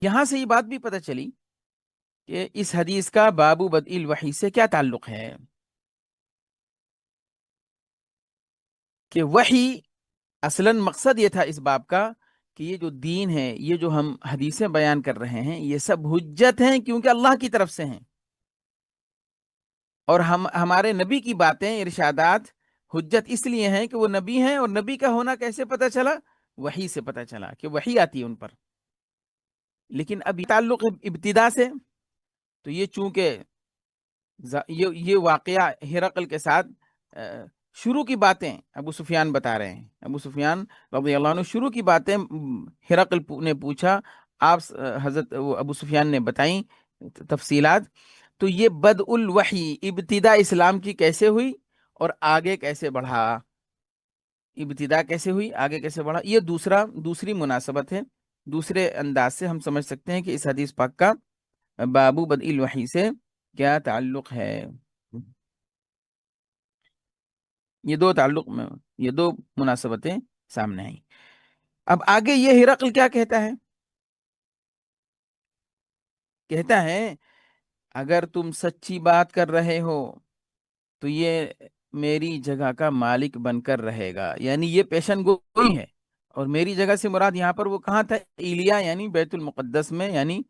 یہاں سے یہ بات بھی پتہ چلی کہ اس حدیث کا بابو بدء الوحی سے کیا تعلق ہے، کہ وحی اصلاً مقصد یہ تھا اس باب کا کہ یہ جو دین ہے، یہ جو ہم حدیثیں بیان کر رہے ہیں، یہ سب حجت ہیں کیونکہ اللہ کی طرف سے ہیں، اور ہمارے نبی کی باتیں، ارشادات حجت اس لیے ہیں کہ وہ نبی ہیں، اور نبی کا ہونا کیسے پتہ چلا؟ وحی سے پتہ چلا کہ وحی آتی ہے ان پر۔ لیکن اب یہ تعلق ہے ابتدا سے، تو یہ چونکہ یہ واقعہ ہرقل کے ساتھ شروع کی باتیں ابو سفیان بتا رہے ہیں، ابو سفیان رضی اللہ عنہ شروع کی باتیں ہرقل نے پوچھا، آپ حضرت ابو سفیان نے بتائیں تفصیلات، تو یہ بدء الوحی، ابتدا اسلام کی کیسے ہوئی اور آگے کیسے بڑھا، ابتدا کیسے ہوئی آگے کیسے بڑھا، یہ دوسری مناسبت ہے، دوسرے انداز سے ہم سمجھ سکتے ہیں کہ اس حدیث پاک کا بابو بدء الوحی سے کیا تعلق ہے۔ یہ دو مناسبتیں سامنے آئیں۔ اب آگے یہ ہرقل کیا کہتا ہے؟ کہتا ہے اگر تم سچی بات کر رہے ہو تو یہ میری جگہ کا مالک بن کر رہے گا، یعنی یہ پیشن گوئی ہے، اور میری جگہ سے مراد یہاں پر وہ کہاں تھا؟ ایلیا، یعنی بیت المقدس میں، یعنی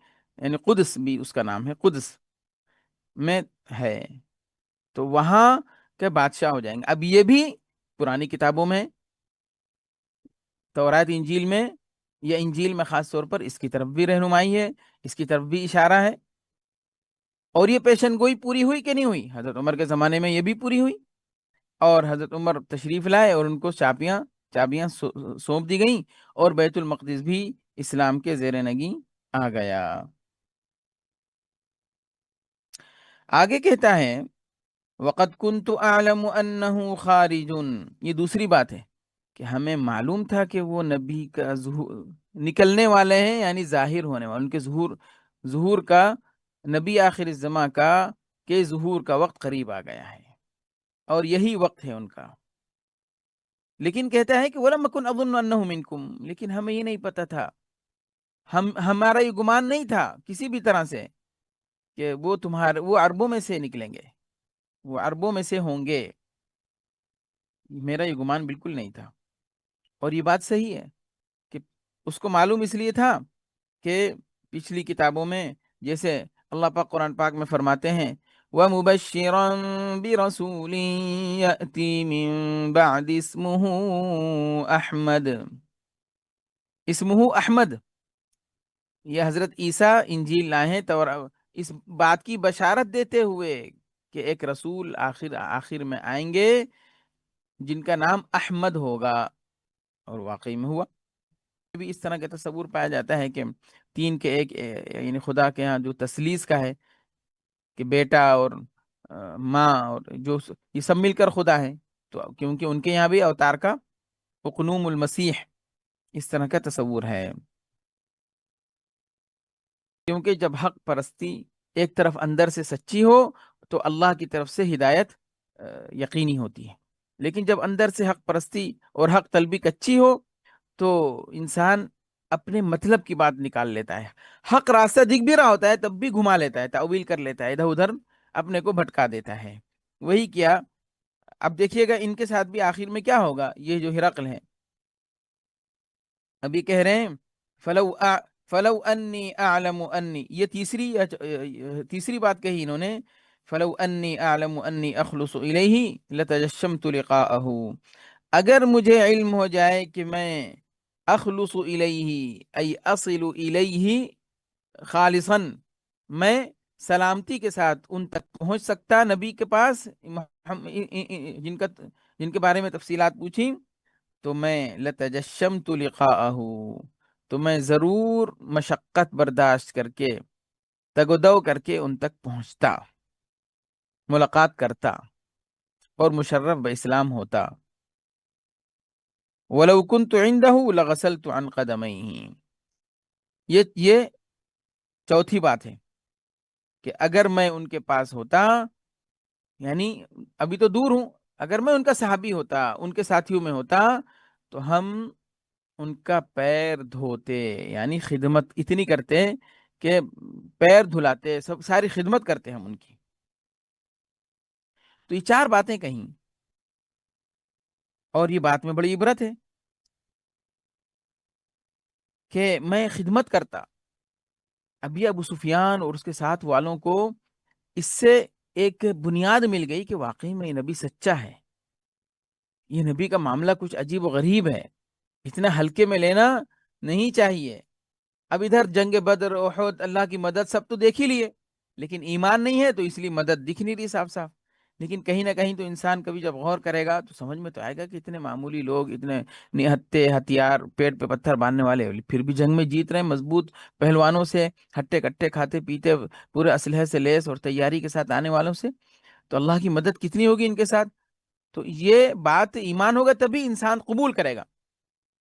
قدس بھی اس کا نام ہے، قدس میں ہے، تو وہاں کے بادشاہ ہو جائیں گے۔ اب یہ بھی پرانی کتابوں میں، تورات انجیل میں، یا انجیل میں خاص طور پر اس کی طرف بھی رہنمائی ہے، اس کی طرف بھی اشارہ ہے، اور یہ پیشن گوئی پوری ہوئی کہ نہیں ہوئی؟ حضرت عمر کے زمانے میں یہ بھی پوری ہوئی، اور حضرت عمر تشریف لائے اور ان کو چابیاں سونپ دی گئیں، اور بیت المقدس بھی اسلام کے زیر نگیں آ گیا۔ آگے کہتا ہے وَقَدْ كُنْتُ أَعْلَمُ أَنَّهُ خَارِجٌ، یہ دوسری بات ہے کہ ہمیں معلوم تھا کہ وہ نبی کا نکلنے والے ہیں، یعنی ظاہر ہونے والے، ان کے ظہور کا، نبی آخر الزماں کا، کہ ظہور کا وقت قریب آ گیا ہے، اور یہی وقت ہے ان کا۔ لیکن کہتا ہے کہ وَلَمْ أَكُنْ أَظُنُّ أَنَّهُ مِنْكُمْ، لیکن ہمیں یہ نہیں پتا تھا، ہمارا یہ گمان نہیں تھا کسی بھی طرح سے کہ وہ عربوں میں سے نکلیں گے، وہ عربوں میں سے ہوں گے، میرا یہ گمان بالکل نہیں تھا۔ اور یہ بات صحیح ہے کہ اس کو معلوم اس لیے تھا کہ پچھلی کتابوں میں جیسے اللہ پاک قرآن پاک میں فرماتے ہیں وَمُبَشِّرًا بِرَسُولٍ يَأْتِي مِن بَعْدِ اسْمُهُ أَحْمد، اسمہ احمد، یہ حضرت عیسیٰ انجیل لائے ہیں، تو اس بات کی بشارت دیتے ہوئے کہ ایک رسول آخر میں آئیں گے جن کا نام احمد ہوگا، اور واقعی میں ہوا۔ بھی اس طرح کا تصور پایا جاتا ہے کہ تین کے ایک، یعنی خدا کے ہاں جو تثلیث کا ہے کہ بیٹا اور ماں اور جو یہ سب مل کر خدا ہے، تو کیونکہ ان کے یہاں بھی اوتار کا اقنوم المسیح اس طرح کا تصور ہے، کیونکہ جب حق پرستی ایک طرف اندر سے سچی ہو تو اللہ کی طرف سے ہدایت یقینی ہوتی ہے، لیکن جب اندر سے حق پرستی اور حق طلبی کچی ہو تو انسان اپنے مطلب کی بات نکال لیتا ہے، حق راستہ دکھ بھی رہا ہوتا ہے تب بھی گھما لیتا ہے، تاویل کر لیتا ہے، ادھر ادھر اپنے کو بھٹکا دیتا ہے۔ وہی کیا اب دیکھیے گا ان کے ساتھ بھی آخر میں کیا ہوگا، یہ جو ہرقل ہے ابھی کہہ رہے ہیں فلو انی اعلم انی، یہ تیسری بات کہی انہوں نے، فلو انی اعلم انی اخلص الیہ لتجشمت لقاءہ، اگر مجھے علم ہو جائے کہ میں اخلص الیہ ای اصل الیہ خالصا، میں سلامتی کے ساتھ ان تک پہنچ سکتا، نبی کے پاس جن کے بارے میں تفصیلات پوچھی، تو میں لتجشمت لقاءہ، تو میں ضرور مشقت برداشت کر کے، تگ و دو کر کے ان تک پہنچتا، ملاقات کرتا، اور مشرف باسلام ہوتا۔ وَلَوْ كُنْتُ عِنْدَهُ لَغَسَلْتُ عَنْ قَدَمَيْهِ، یہ چوتھی بات ہے کہ اگر میں ان کے پاس ہوتا، یعنی ابھی تو دور ہوں، اگر میں ان کا صحابی ہوتا، ان کے ساتھیوں میں ہوتا، تو ہم ان کا پیر دھوتے، یعنی خدمت اتنی کرتے کہ پیر دھلاتے، سب ساری خدمت کرتے ہم ان کی۔ تو یہ 4 باتیں کہیں، اور یہ بات میں بڑی عبرت ہے کہ میں خدمت کرتا۔ ابھی ابو سفیان اور اس کے ساتھ والوں کو اس سے ایک بنیاد مل گئی کہ واقعی میں یہ نبی سچا ہے، یہ نبی کا معاملہ کچھ عجیب و غریب ہے، اتنا ہلکے میں لینا نہیں چاہیے۔ اب ادھر جنگ بدر، احد، اللہ کی مدد سب تو دیکھ ہی لیے، لیکن ایمان نہیں ہے تو اس لیے مدد دکھ نہیں رہی صاف صاف۔ لیکن کہیں نہ کہیں تو انسان کبھی جب غور کرے گا تو سمجھ میں تو آئے گا کہ اتنے معمولی لوگ، اتنے نہتے ہتھیار، پیٹ پہ پتھر باندھنے والے، پھر بھی جنگ میں جیت رہے ہیں، مضبوط پہلوانوں سے، ہٹے کٹے کھاتے پیتے، پورے اسلحے سے لیس اور تیاری کے ساتھ آنے والوں سے، تو اللہ کی مدد کتنی ہوگی ان کے ساتھ۔ تو یہ بات ایمان ہوگا تبھی انسان قبول کرے گا،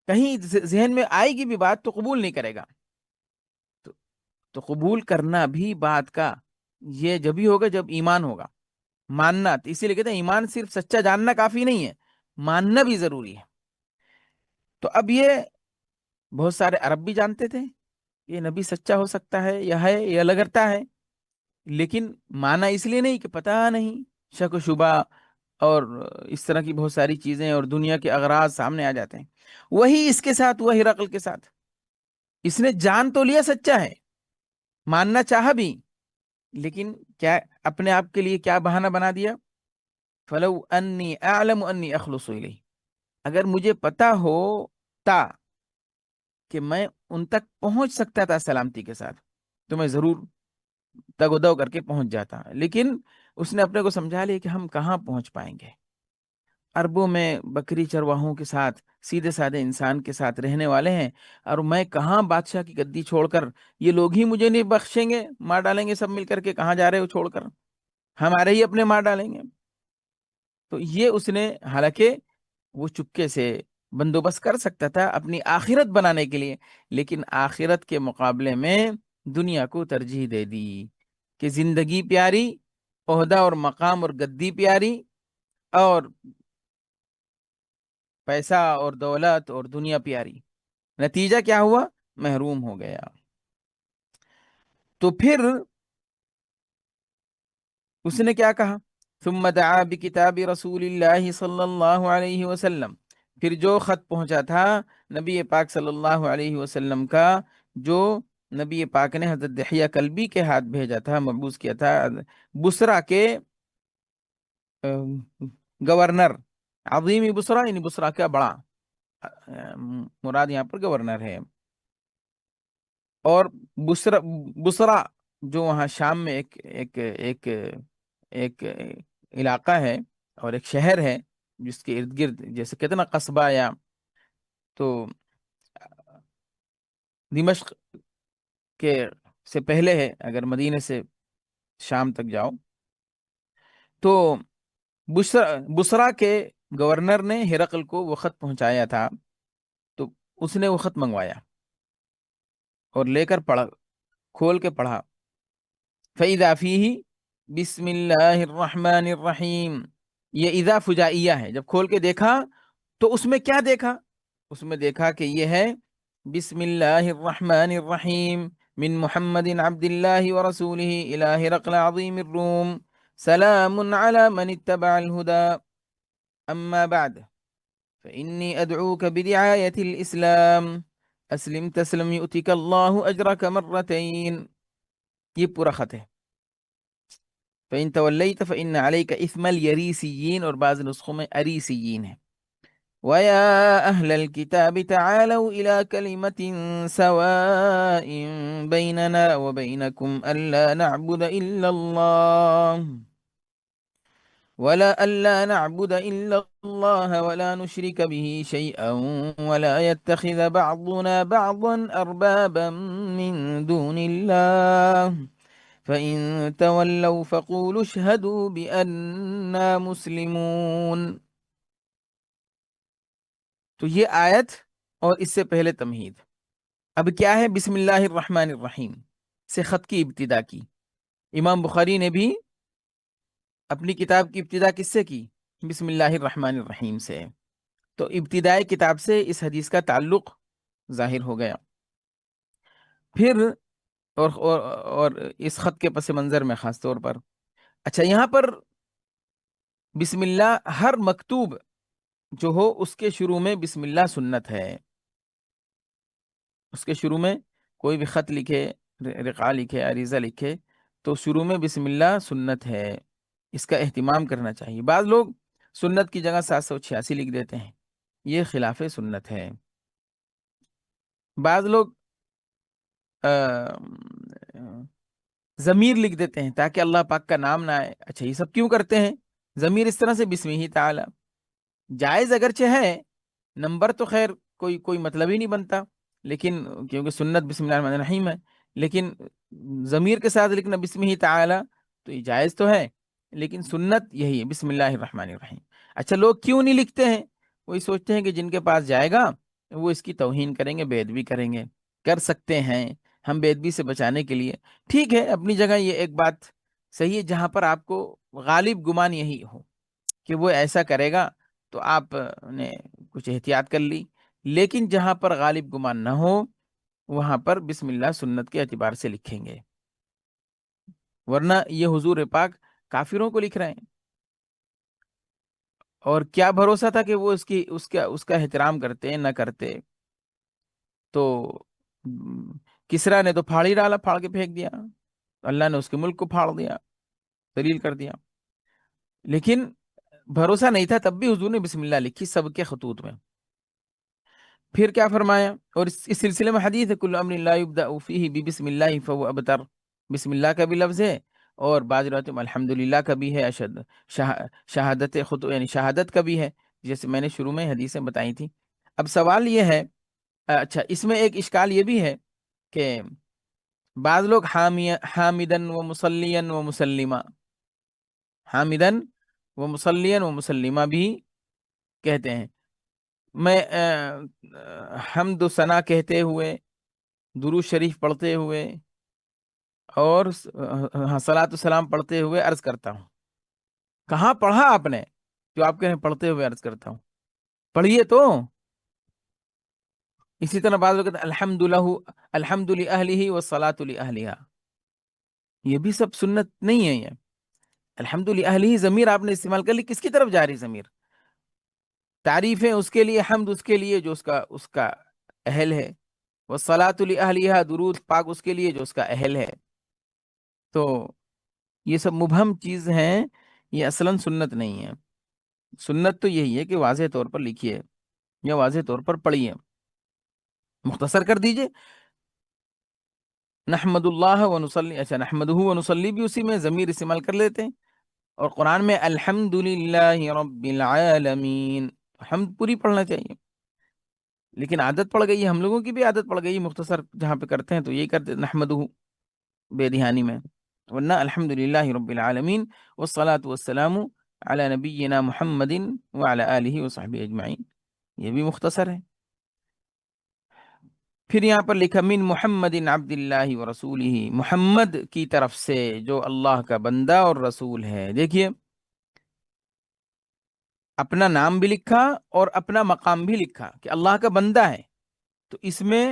کہیں ذہن میں آئے گی بھی بات تو قبول نہیں کرے گا۔ تو تو قبول کرنا بھی بات کا یہ جبھی ہوگا جب ایمان ہوگا، ماننا۔ تو اسی لیے کہتے ہیں ایمان صرف سچا جاننا کافی نہیں ہے، ماننا بھی ضروری ہے۔ تو اب یہ بہت سارے عرب بھی جانتے تھے یہ نبی سچا ہو سکتا ہے یا لگتا ہے، لیکن مانا اس لیے نہیں کہ پتہ نہیں، شک و شبہ اور اس طرح کی بہت ساری چیزیں اور دنیا کے اغراض سامنے آ جاتے ہیں۔ وہی اس کے ساتھ، وہی ہرقل کے ساتھ، اس نے جان تو لیا سچا ہے، ماننا چاہا بھی، لیکن کیا اپنے آپ کے لیے کیا بہانہ بنا دیا؟ فلو انی اعلم انی اخلص الیہ، اگر مجھے پتا ہوتا کہ میں ان تک پہنچ سکتا تھا سلامتی کے ساتھ تو میں ضرور دگ و دو کر کے پہنچ جاتا، لیکن اس نے اپنے کو سمجھا لیا کہ ہم کہاں پہنچ پائیں گے، عربوں میں بکری چرواہوں کے ساتھ، سیدھے سادے انسان کے ساتھ رہنے والے ہیں، اور میں کہاں بادشاہ کی گدی چھوڑ کر، یہ لوگ ہی مجھے نہیں بخشیں گے، مار ڈالیں گے سب مل کر کے، کہاں جا رہے ہو چھوڑ کر، ہمارے ہی اپنے مار ڈالیں گے۔ تو یہ اس نے، حالانکہ وہ چپکے سے بندوبست کر سکتا تھا اپنی آخرت بنانے کے لیے، لیکن آخرت کے مقابلے میں دنیا کو ترجیح دے دی کہ زندگی پیاری، عہدہ اور مقام اور گدی پیاری، اور پیسہ اور دولت اور دنیا پیاری۔ نتیجہ کیا ہوا؟ محروم ہو گیا۔ تو پھر اس نے کیا کہا؟ ثم دعا بکتاب رسول اللہ صلی اللہ علیہ وسلم، پھر جو خط پہنچا تھا نبی پاک صلی اللہ علیہ وسلم کا، جو نبی پاک نے حضرت دحیہ کلبی کے ہاتھ بھیجا تھا، مبعوث کیا تھا بصرہ کے گورنر، عظیم بصرہ یعنی بصرہ کا بڑا، مراد یہاں پر گورنر ہے۔ اور بصرہ جو وہاں شام میں ایک ایک ایک ایک علاقہ ہے اور ایک شہر ہے جس کے ارد گرد، جیسے کہتے ہیں نا قصبہ، یا تو دمشق کے سے پہلے ہے، اگر مدینے سے شام تک جاؤ تو بصرہ کے گورنر نے ہرقل کو وہ خط پہنچایا تھا، تو اس نے وہ خط منگوایا اور لے کر پڑھا، کھول کے پڑھا۔ فَإِذَا فِيهِ بسم اللہ الرحمن الرحیم، یہ اذا فجائیہ ہے، جب کھول کے دیکھا تو اس میں کیا دیکھا؟ اس میں دیکھا کہ یہ ہے بسم اللہ الرحمن الرحیم، من محمد عبد اللہ ورسولہ الہ ہرقل عظیم الروم، سلام علی من اتبع الہدى، اما بعد فإنی ادعوک بدعایت الاسلام، اسلم تسلم یؤتک اللہ اجرک مرتین۔ یہ پورا خط ہے۔ فإن تولیت فإن علیک اثم الیریسیین، اور بعض نسخوں میں اریسیین ہے۔ وَيَا أَهْلَ الْكِتَابِ تَعَالَوْا إِلَىٰ كَلِمَةٍ سَوَاءٍ بَيْنَنَا وَبَيْنَكُمْ أَلَّا نَعْبُدَ إِلَّا اللَّهَ وَلَا نُشْرِكَ بِهِ شَيْئًا وَلَا يَتَّخِذَ بَعْضُنَا بَعْضًا أَرْبَابًا مِّن دُونِ اللَّهِ فَإِن تَوَلَّوْا فَقُولُوا اشْهَدُوا بِأَنَّا مُسْلِمُونَ۔ تو یہ آیت اور اس سے پہلے تمہید۔ اب کیا ہے؟ بسم اللہ الرحمن الرحیم سے خط کی ابتدا کی۔ امام بخاری نے بھی اپنی کتاب کی ابتدا کس سے کی؟ بسم اللہ الرحمن الرحیم سے۔ تو ابتدائی کتاب سے اس حدیث کا تعلق ظاہر ہو گیا. پھر اور اس خط کے پس منظر میں خاص طور پر، اچھا یہاں پر بسم اللہ ہر مکتوب جو ہو اس کے شروع میں بسم اللہ سنت ہے. اس کے شروع میں کوئی بھی خط لکھے، رقعہ لکھے، عریضہ لکھے، تو شروع میں بسم اللہ سنت ہے. اس کا اہتمام کرنا چاہیے. بعض لوگ سنت کی جگہ 786 لکھ دیتے ہیں، یہ خلاف سنت ہے. بعض لوگ ضمیر لکھ دیتے ہیں تاکہ اللہ پاک کا نام نہ آئے. اچھا یہ سب کیوں کرتے ہیں؟ ضمیر اس طرح سے بسم ہی تعالی جائز اگرچہ ہے، نمبر تو خیر کوئی مطلب ہی نہیں بنتا، لیکن کیونکہ سنت بسم اللہ الرحمن الرحیم ہے، لیکن ضمیر کے ساتھ لکھنا بسم ہی تعالی تو یہ جائز تو ہے، لیکن سنت یہی ہے بسم اللہ الرحمن الرحیم. اچھا لوگ کیوں نہیں لکھتے ہیں؟ وہی سوچتے ہیں کہ جن کے پاس جائے گا وہ اس کی توہین کریں گے، بے ادبی کریں گے. کر سکتے ہیں ہم بے ادبی سے بچانے کے لیے، ٹھیک ہے اپنی جگہ یہ ایک بات صحیح ہے، جہاں پر آپ کو غالب گمان یہی ہو کہ وہ ایسا کرے گا تو آپ نے کچھ احتیاط کر لی. لیکن جہاں پر غالب گمان نہ ہو وہاں پر بسم اللہ سنت کے اعتبار سے لکھیں گے، ورنہ یہ حضور پاک کافروں کو لکھ رہے ہیں. اور کیا بھروسہ تھا کہ وہ اس کا احترام کرتے نہ کرتے. تو کسرا نے تو پھاڑ ہی ڈالا، پھاڑ کے پھینک دیا، اللہ نے اس کے ملک کو پھاڑ دیا، ذلیل کر دیا. لیکن بھروسہ نہیں تھا تب بھی حضور نے بسم اللہ لکھی سب کے خطوط میں. پھر کیا فرمایا؟ اور اس سلسلے میں حدیث ہے کل امر لا یبدأ فیہ بسم اللہ فهو ابتر. بسم اللہ کا بھی لفظ ہے اور بعض روایتوں میں الحمدللہ کا بھی ہے، شہادت یعنی شہادت کا بھی ہے، جیسے میں نے شروع میں حدیثیں بتائی تھی. اب سوال یہ ہے، اچھا اس میں ایک اشکال یہ بھی ہے کہ بعض لوگ حامدن و مسلین و مسلمہ، حامدن و مسلین و مسلمہ بھی کہتے ہیں. میں حمد و ثنا کہتے ہوئے، درود شریف پڑھتے ہوئے اور صلاۃ السلام پڑھتے ہوئے عرض کرتا ہوں. کہاں پڑھا آپ نے جو آپ کہہ رہے ہیں پڑھتے ہوئے عرض کرتا ہوں؟ پڑھیے تو. اسی طرح بعض لوگ کہتے ہیں الحمد لأہلہ والصلاۃ لأہلہا، یہ بھی سب سنت نہیں ہے. یہ الحمد لأہلہ ضمیر آپ نے استعمال کر لی، کس کی طرف جا رہی ضمیر؟ تعریفیں اس کے لیے، حمد اس کے لیے جو اس کا اہل ہے، والصلاۃ لأہلہا درود پاک اس کے لیے جو اس کا اہل ہے. تو یہ سب مبہم چیز ہیں، یہ اصلاً سنت نہیں ہے. سنت تو یہی ہے کہ واضح طور پر لکھیے یا واضح طور پر پڑھیے، مختصر کر دیجئے. نحمد اللہ و نصلی، اچھا نحمدہ و نصلی بھی اسی میں ضمیر استعمال کر لیتے ہیں. اور قرآن میں الحمد للہ رب العالمین، حمد پوری پڑھنا چاہیے. لیکن عادت پڑ گئی ہے، ہم لوگوں کی بھی عادت پڑ گئی ہے، مختصر جہاں پہ کرتے ہیں تو یہی کرتے نحمدہ بے دہانی میں، ورنہ الحمد للہ رب العالمین والصلاة والسلام علی نبینا محمد وعلی آلہ وصحبہ اجمعین، یہ بھی مختصر ہے. پھر یہاں پر لکھا من محمد عبد اللہ و رسولہ، محمد کی طرف سے جو اللہ کا بندہ اور رسول ہے. دیکھیے اپنا نام بھی لکھا اور اپنا مقام بھی لکھا کہ اللہ کا بندہ ہے، تو اس میں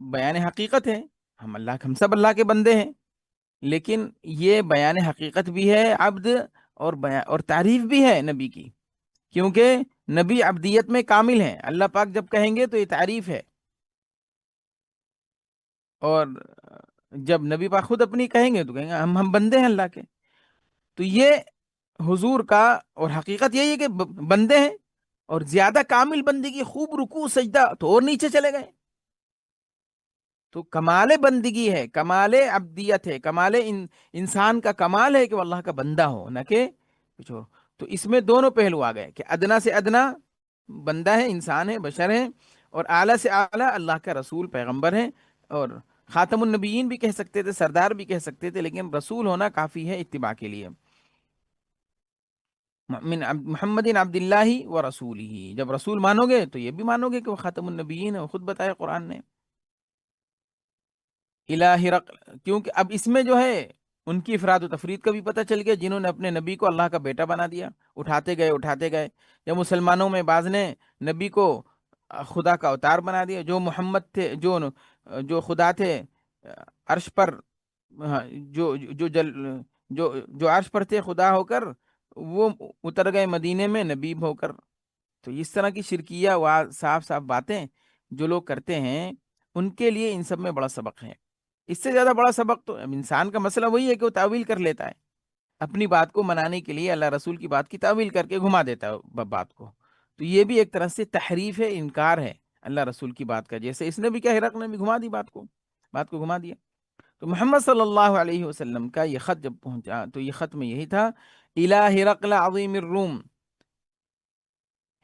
بیان حقیقت ہے، ہم سب اللہ کے بندے ہیں، لیکن یہ بیان حقیقت بھی ہے عبد، اور تعریف بھی ہے نبی کی، کیونکہ نبی عبدیت میں کامل ہے. اللہ پاک جب کہیں گے تو یہ تعریف ہے، اور جب نبی پاک خود اپنی کہیں گے تو کہیں گے ہم بندے ہیں اللہ کے. تو یہ حضور کا، اور حقیقت یہی ہے کہ بندے ہیں، اور زیادہ کامل بندگی، خوب رکوع سجدہ تو اور نیچے چلے گئے. تو کمال بندگی ہے، کمال عبدیت ہے، کمال انسان کا کمال ہے کہ وہ اللہ کا بندہ ہو، نہ کہ کچھ ہو. تو اس میں دونوں پہلو آ گئے کہ ادنا سے ادنا بندہ ہے، انسان ہے، بشر ہے، اور اعلیٰ سے اعلیٰ اللہ کا رسول پیغمبر ہے. اور خاتم النبیین بھی کہہ سکتے تھے، سردار بھی کہہ سکتے تھے، لیکن رسول ہونا کافی ہے اتباع کے لیے. محمد عبد اللہ و رسولہ، جب رسول مانو گے تو یہ بھی مانو گے کہ وہ خاتم النبیین ہے، خود بتایا قرآن نے. الہ ہرقل، کیونکہ اب اس میں جو ہے ان کی افراد و تفرید کا بھی پتہ چل گیا، جنہوں نے اپنے نبی کو اللہ کا بیٹا بنا دیا، اٹھاتے گئے. یا مسلمانوں میں بعض نے نبی کو خدا کا اوتار بنا دیا. جو محمد تھے، جو خدا تھے عرش پر، ہاں، جو جو جل جو جو عرش پر تھے خدا ہو کر، وہ اتر گئے مدینے میں نبی ہو کر. تو اس طرح کی شرکیہ صاف صاف باتیں جو لوگ کرتے ہیں، ان کے لیے ان سب میں بڑا سبق ہے. اس سے زیادہ بڑا سبق تو اب انسان کا مسئلہ وہی ہے کہ وہ تعویل کر لیتا ہے اپنی بات کو منانے کے لیے، اللہ رسول کی بات کی تعویل کر کے گھما دیتا ہے بات کو. تو یہ بھی ایک طرح سے تحریف ہے، انکار ہے اللہ رسول کی بات کا. جیسے اس نے بھی کیا، ہرقل نے بھی گھما دی بات کو گھما دیا. تو محمد صلی اللہ علیہ وسلم کا یہ خط جب پہنچا تو یہ خط میں یہی تھا، الہ ہرقل عظیم الروم،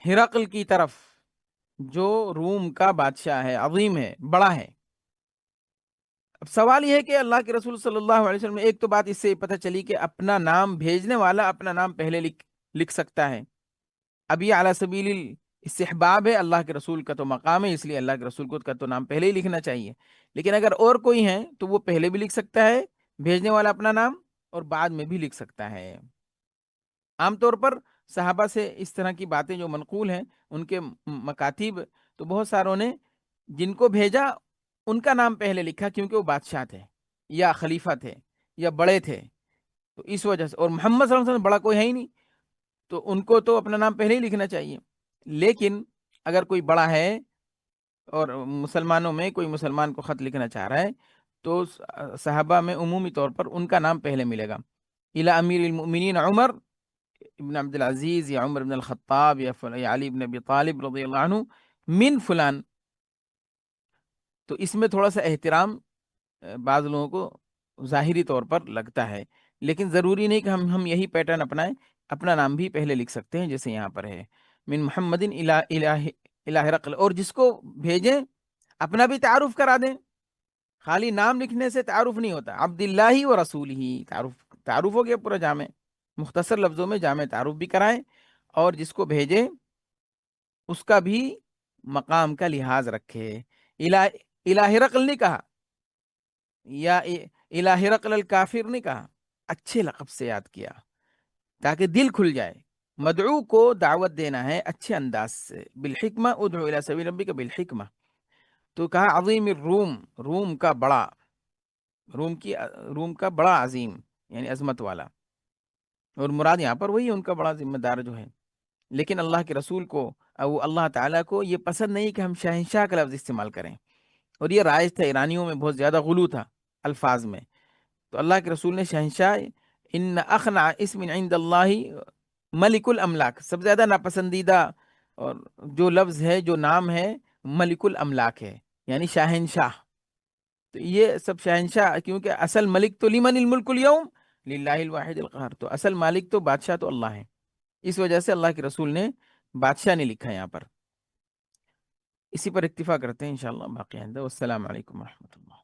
ہرقل کی طرف جو روم کا بادشاہ ہے، عظیم ہے، بڑا ہے. اب سوال یہ ہے کہ اللہ کے رسول صلی اللہ علیہ وسلم، ایک تو بات اس سے پتہ چلی کہ اپنا نام بھیجنے والا اپنا نام پہلے لکھ سکتا ہے. اب یہ اعلیٰ سبیل استحباب ہے، اللہ کے رسول کا تو مقام ہے، اس لیے اللہ کے رسول کو کا تو نام پہلے ہی لکھنا چاہیے. لیکن اگر اور کوئی ہے تو وہ پہلے بھی لکھ سکتا ہے بھیجنے والا اپنا نام، اور بعد میں بھی لکھ سکتا ہے. عام طور پر صحابہ سے اس طرح کی باتیں جو منقول ہیں، ان کے مکاتیب، تو بہت ساروں نے جن کو بھیجا ان کا نام پہلے لکھا، کیونکہ وہ بادشاہ تھے یا خلیفہ تھے یا بڑے تھے. تو اس وجہ سے، اور محمد صلی اللہ علیہ وسلم بڑا کوئی ہے ہی نہیں، تو ان کو تو اپنا نام پہلے ہی لکھنا چاہیے. لیکن اگر کوئی بڑا ہے اور مسلمانوں میں کوئی مسلمان کو خط لکھنا چاہ رہا ہے، تو صحابہ میں عمومی طور پر ان کا نام پہلے ملے گا. الی امیر المؤمنین عمر ابن عبد العزیز، یا عمر بن الخطاب، یا علی بن ابی طالب رضی اللہ عنہ من فلان. تو اس میں تھوڑا سا احترام بعض لوگوں کو ظاہری طور پر لگتا ہے، لیکن ضروری نہیں کہ ہم یہی پیٹرن اپنائیں. اپنا نام بھی پہلے لکھ سکتے ہیں، جیسے یہاں پر ہے من محمد الہ ہرقل. اور جس کو بھیجیں اپنا بھی تعارف کرا دیں. خالی نام لکھنے سے تعارف نہیں ہوتا. عبد اللہ و رسول ہی، تعارف ہو گیا پورا جامع. مختصر لفظوں میں جامع تعارف بھی کرائیں، اور جس کو بھیجیں اس کا بھی مقام کا لحاظ رکھے. الہ ہرقل نہیں کہا، یا الہ ہرقل الکافر نہیں کہا، اچھے لقب سے یاد کیا تاکہ دل کھل جائے. مدعو کو دعوت دینا ہے اچھے انداز سے، بالحکمہ ادعو الی سبیل ربک بالحکمہ. تو کہا عظیم الروم، روم کا بڑا عظیم، یعنی عظمت والا. اور مراد یہاں پر وہی ان کا بڑا ذمہ دار جو ہے. لیکن اللہ کے رسول کو، وہ اللہ تعالیٰ کو یہ پسند نہیں کہ ہم شہنشاہ کا لفظ استعمال کریں. اور یہ رائج تھا، ایرانیوں میں بہت زیادہ غلو تھا الفاظ میں. تو اللہ کے رسول نے شہنشاہ، ان اخنع اسم عند اللہ ملک الاملاک، سب سے زیادہ ناپسندیدہ اور جو لفظ ہے، جو نام ہے، ملک الاملاک ہے، یعنی شاہنشاہ. تو یہ سب شہنشاہ، کیونکہ اصل ملک تو لمن الملک اليوم للہ الواحد القہار، تو اصل مالک تو بادشاہ تو اللہ ہے. اس وجہ سے اللہ کے رسول نے بادشاہ نے لکھا یہاں پر. اسی پر اکتفا کرتے ہیں انشاءاللہ، باقی آئندہ. والسلام علیکم ورحمۃ اللہ.